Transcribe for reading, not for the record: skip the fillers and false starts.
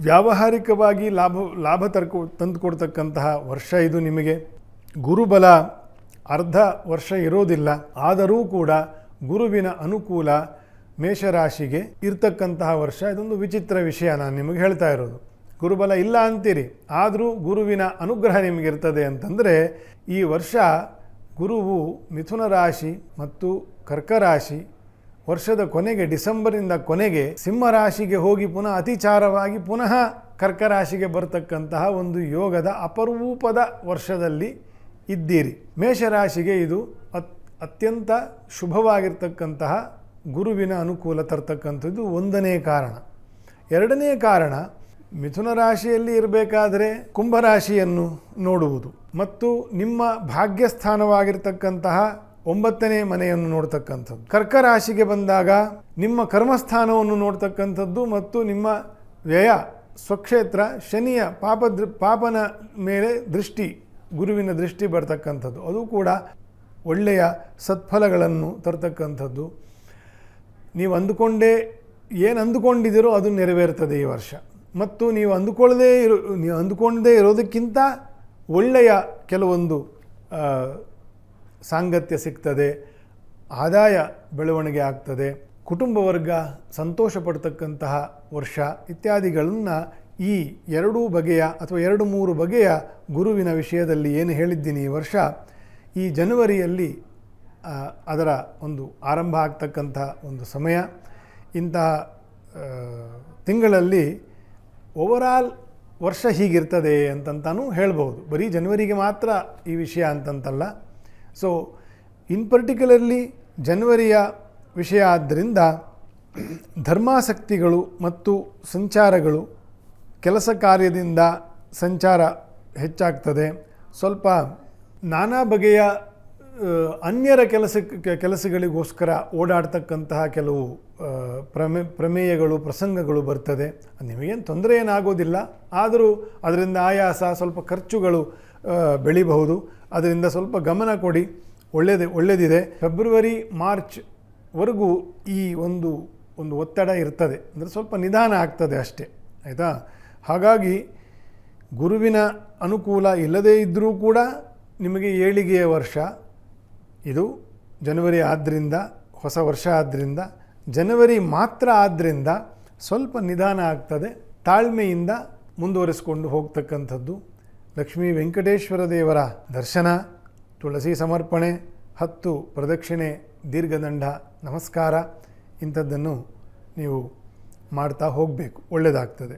ವ್ಯಾವಹಾರಿಕವಾಗಿ ಲಾಭ ತಂದುಕೊಡ್ತಕ್ಕಂತಹ ವರ್ಷ ಇದು ನಿಮಗೆ. ಗುರುಬಲ ಅರ್ಧ ವರ್ಷ ಇರೋದಿಲ್ಲ, ಆದರೂ ಕೂಡ ಗುರುವಿನ ಅನುಕೂಲ ಮೇಷರಾಶಿಗೆ ಇರ್ತಕ್ಕಂತಹ ವರ್ಷ. ಇದೊಂದು ವಿಚಿತ್ರ ವಿಷಯ ನಾನು ನಿಮಗೆ ಹೇಳ್ತಾ ಇರೋದು. ಗುರುಬಲ ಇಲ್ಲ ಅಂತೀರಿ, ಆದರೂ ಗುರುವಿನ ಅನುಗ್ರಹ ನಿಮಗಿರ್ತದೆ ಅಂತಂದರೆ ಈ ವರ್ಷ ಗುರುವು ಮಿಥುನ ರಾಶಿ ಮತ್ತು ಕರ್ಕ ರಾಶಿ ವರ್ಷದ ಕೊನೆಗೆ ಡಿಸೆಂಬರಿಂದ ಕೊನೆಗೆ ಸಿಂಹ ರಾಶಿಗೆ ಹೋಗಿ ಪುನಃ ಅತಿಚಾರವಾಗಿ ಪುನಃ ಕರ್ಕ ರಾಶಿಗೆ ಬರ್ತಕ್ಕಂತಹ ಒಂದು ಯೋಗದ ಅಪರೂಪದ ವರ್ಷದಲ್ಲಿ ಇದ್ದೀರಿ. ಮೇಷರಾಶಿಗೆ ಇದು ಅತ್ಯಂತ ಶುಭವಾಗಿರ್ತಕ್ಕಂತಹ ಗುರುವಿನ ಅನುಕೂಲ ತರ್ತಕ್ಕಂಥದ್ದು ಒಂದನೇ ಕಾರಣ. ಎರಡನೇ ಕಾರಣ, ಮಿಥುನ ರಾಶಿಯಲ್ಲಿ ಇರಬೇಕಾದರೆ ಕುಂಭರಾಶಿಯನ್ನು ನೋಡುವುದು ಮತ್ತು ನಿಮ್ಮ ಭಾಗ್ಯಸ್ಥಾನವಾಗಿರ್ತಕ್ಕಂತಹ 9ನೇ ಮನೆಯನ್ನು ನೋಡ್ತಕ್ಕಂಥದ್ದು. ಕರ್ಕ ರಾಶಿಗೆ ಬಂದಾಗ ನಿಮ್ಮ ಕರ್ಮಸ್ಥಾನವನ್ನು ನೋಡ್ತಕ್ಕಂಥದ್ದು ಮತ್ತು ನಿಮ್ಮ ವ್ಯಯ ಸ್ವಕ್ಷೇತ್ರ ಶನಿಯ ಪಾಪನ ಮೇಲೆ ದೃಷ್ಟಿ, ಗುರುವಿನ ದೃಷ್ಟಿ ಬರ್ತಕ್ಕಂಥದ್ದು. ಅದು ಕೂಡ ಒಳ್ಳೆಯ ಸತ್ಫಲಗಳನ್ನು ತರ್ತಕ್ಕಂಥದ್ದು. ನೀವು ಏನು ಅಂದುಕೊಂಡಿದ್ದೀರೋ ಅದು ನೆರವೇರ್ತದೆ ಈ ವರ್ಷ. ಮತ್ತು ನೀವು ಅಂದುಕೊಳ್ಳದೇ ಇರೋದಕ್ಕಿಂತ ಒಳ್ಳೆಯ ಕೆಲವೊಂದು ಸಾಂಗತ್ಯ ಸಿಗ್ತದೆ, ಆದಾಯ ಬೆಳವಣಿಗೆ ಆಗ್ತದೆ, ಕುಟುಂಬ ವರ್ಗ ಸಂತೋಷ ಪಡ್ತಕ್ಕಂತಹ ವರ್ಷ ಇತ್ಯಾದಿಗಳನ್ನು ಈ 2 ಬಗೆಯ ಅಥವಾ 2-3 ಬಗೆಯ ಗುರುವಿನ ವಿಷಯದಲ್ಲಿ ಏನು ಹೇಳಿದ್ದೀನಿ ಈ ವರ್ಷ, ಈ ಜನವರಿಯಲ್ಲಿ ಅದರ ಒಂದು ಆರಂಭ ಆಗ್ತಕ್ಕಂಥ ಒಂದು ಸಮಯ. ಇಂತಹ ತಿಂಗಳಲ್ಲಿ ಓವರಾಲ್ ವರ್ಷ ಹೀಗಿರ್ತದೆ ಅಂತಂತಾನೂ ಹೇಳ್ಬೋದು. ಬರೀ ಜನವರಿಗೆ ಮಾತ್ರ ಈ ವಿಷಯ ಅಂತಂತಲ್ಲ. ಸೊ ಇನ್ ಪರ್ಟಿಕ್ಯುಲರ್ಲಿ ಜನವರಿಯ ವಿಷಯ ಆದ್ದರಿಂದ ಧರ್ಮಾಸಕ್ತಿಗಳು ಮತ್ತು ಸಂಚಾರಗಳು, ಕೆಲಸ ಕಾರ್ಯದಿಂದ ಸಂಚಾರ ಹೆಚ್ಚಾಗ್ತದೆ. ಸ್ವಲ್ಪ ನಾನಾ ಬಗೆಯ ಅನ್ಯರ ಕೆಲಸಗಳಿಗೋಸ್ಕರ ಓಡಾಡ್ತಕ್ಕಂತಹ ಕೆಲವು ಪ್ರಮೇಯಗಳು ಪ್ರಸಂಗಗಳು ಬರ್ತದೆ. ನಿಮಗೇನು ತೊಂದರೆ ಏನಾಗೋದಿಲ್ಲ, ಆದರೂ ಅದರಿಂದ ಆಯಾಸ, ಸ್ವಲ್ಪ ಖರ್ಚುಗಳು ಬೆಳಿಬಹುದು. ಅದರಿಂದ ಸ್ವಲ್ಪ ಗಮನ ಕೊಡಿ, ಒಳ್ಳೆಯದಿದೆ. ಫೆಬ್ರವರಿ ಮಾರ್ಚ್ವರೆಗೂ ಈ ಒಂದು ಒತ್ತಡ ಇರ್ತದೆ, ಅಂದರೆ ಸ್ವಲ್ಪ ನಿಧಾನ ಆಗ್ತದೆ ಅಷ್ಟೇ, ಆಯಿತಾ. ಹಾಗಾಗಿ ಗುರುವಿನ ಅನುಕೂಲ ಇಲ್ಲದೇ ಇದ್ದರೂ ಕೂಡ ನಿಮಗೆ ಏಳಿಗೆಯ ವರ್ಷ ಇದು. ಜನವರಿ ಆದ್ದರಿಂದ, ಹೊಸ ವರ್ಷ ಆದ್ದರಿಂದ, ಜನವರಿ ಮಾತ್ರ ಆದ್ದರಿಂದ ಸ್ವಲ್ಪ ನಿಧಾನ ಆಗ್ತದೆ. ತಾಳ್ಮೆಯಿಂದ ಮುಂದುವರಿಸಿಕೊಂಡು ಹೋಗ್ತಕ್ಕಂಥದ್ದು. ಲಕ್ಷ್ಮೀ ವೆಂಕಟೇಶ್ವರ ದೇವರ ದರ್ಶನ, ತುಳಸಿ ಸಮರ್ಪಣೆ, 10 ಪ್ರದಕ್ಷಿಣೆ, ದೀರ್ಘದಂಡ ನಮಸ್ಕಾರ ಇಂಥದ್ದನ್ನು ನೀವು ಮಾಡ್ತಾ ಹೋಗಬೇಕು, ಒಳ್ಳೆಯದಾಗ್ತದೆ.